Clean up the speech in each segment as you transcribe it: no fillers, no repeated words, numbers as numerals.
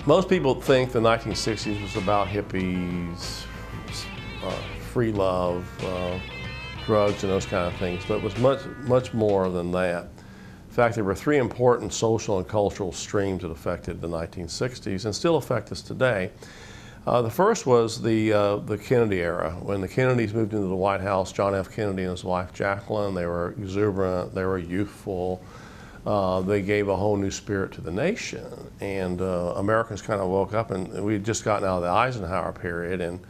Most people think the 1960s was about hippies, free love, drugs and those kind of things, but it was much more than that. In fact, there were three important social and cultural streams that affected the 1960s and still affect us today. The first was the Kennedy era. When the Kennedys moved into the White House, John F. Kennedy and his wife Jacqueline, they were exuberant, they were youthful, they gave a whole new spirit to the nation. And Americans kind of woke up, and we had just gotten out of the Eisenhower period, and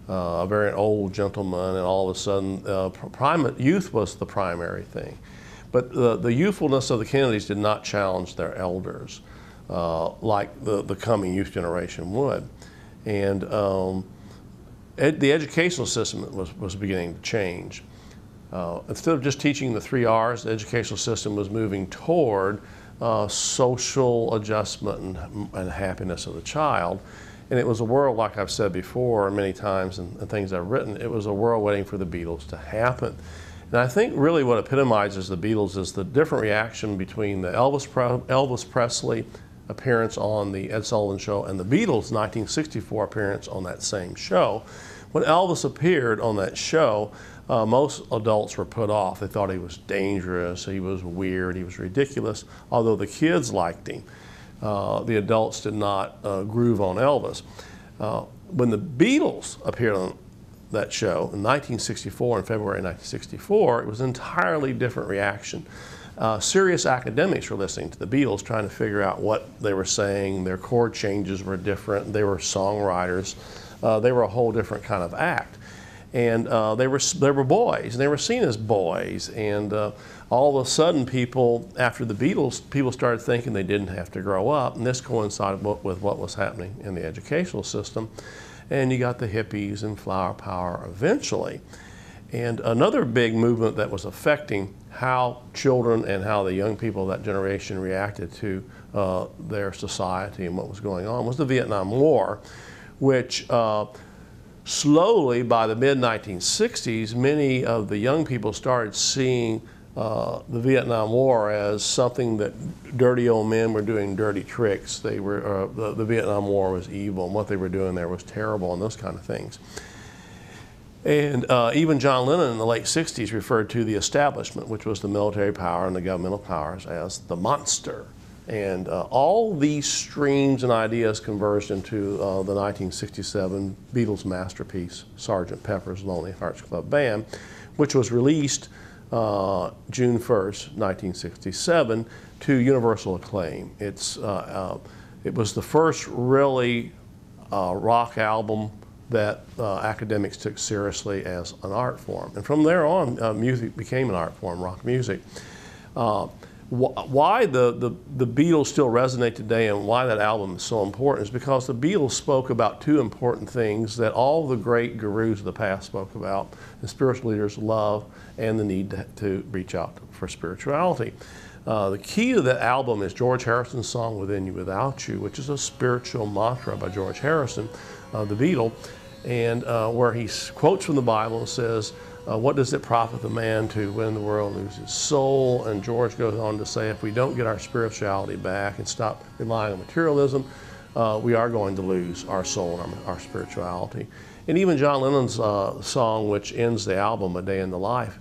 a very old gentleman, and all of a sudden youth was the primary thing. But the youthfulness of the Kennedys did not challenge their elders like the coming youth generation would. And the educational system was beginning to change. Instead of just teaching the 3 R's, the educational system was moving toward social adjustment and happiness of the child. And it was a world, like I've said before many times and things I've written, it was a world waiting for the Beatles to happen. And I think really what epitomizes the Beatles is the different reaction between the Elvis Presley appearance on the Ed Sullivan Show and the Beatles' 1964 appearance on that same show. When Elvis appeared on that show, most adults were put off. They thought he was dangerous, he was weird, he was ridiculous, although the kids liked him. The adults did not groove on Elvis. When the Beatles appeared on that show in 1964, in February 1964, it was an entirely different reaction. Serious academics were listening to the Beatles, trying to figure out what they were saying. Their chord changes were different. They were songwriters. They were a whole different kind of act. And they were boys, and they were seen as boys. And all of a sudden, after the Beatles, people started thinking they didn't have to grow up. And this coincided with what was happening in the educational system. And you got the hippies and flower power eventually. And another big movement that was affecting how children and how the young people of that generation reacted to their society and what was going on was the Vietnam War, which slowly, by the mid-1960s, many of the young people started seeing the Vietnam War as something that dirty old men were doing dirty tricks. They were, the Vietnam War was evil, and what they were doing there was terrible, and those kind of things. And even John Lennon in the late 60s referred to the establishment, which was the military power and the governmental powers, as the monster. And all these streams and ideas converged into the 1967 Beatles masterpiece, Sgt. Pepper's Lonely Hearts Club Band, which was released June 1st, 1967, to universal acclaim. It was the first really rock album that academics took seriously as an art form. And from there on, music became an art form, rock music. Why the Beatles still resonate today and why that album is so important is because the Beatles spoke about two important things that all the great gurus of the past spoke about: the spiritual leaders' love and the need to reach out for spirituality. The key to that album is George Harrison's song Within You Without You, which is a spiritual mantra by George Harrison, the Beatle, and where he quotes from the Bible and says, what does it profit the man to win the world and lose his soul? And George goes on to say, if we don't get our spirituality back and stop relying on materialism, we are going to lose our soul and our spirituality. And even John Lennon's song, which ends the album, A Day in the Life,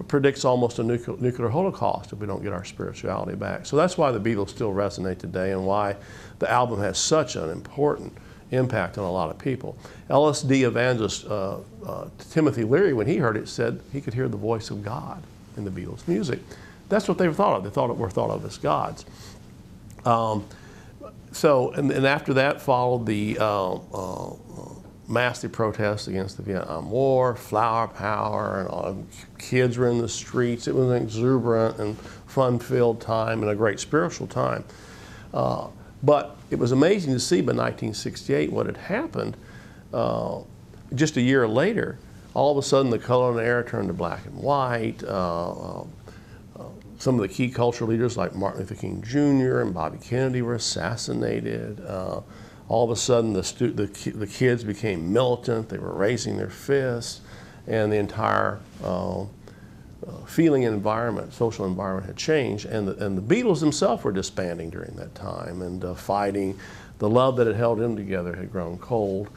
predicts almost a nuclear holocaust if we don't get our spirituality back. So that's why the Beatles still resonate today and why the album has such an important impact on a lot of people. LSD evangelist Timothy Leary, when he heard it, said he could hear the voice of God in the Beatles' music. That's what they were thought of. They were thought of as gods. And after that followed the massive protests against the Vietnam War, flower power, and kids were in the streets. It was an exuberant and fun-filled time and a great spiritual time. But it was amazing to see by 1968 what had happened. Just a year later, all of a sudden the color in the air turned to black and white. Some of the key cultural leaders like Martin Luther King Jr. and Bobby Kennedy were assassinated. All of a sudden the kids became militant. They were raising their fists, and the entire feeling environment, social environment had changed, and the Beatles themselves were disbanding during that time and fighting. The love that had held them together had grown cold,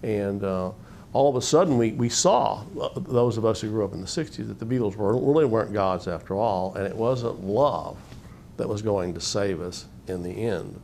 and all of a sudden we saw, those of us who grew up in the 60s, that the Beatles really weren't gods after all, and it wasn't love that was going to save us in the end.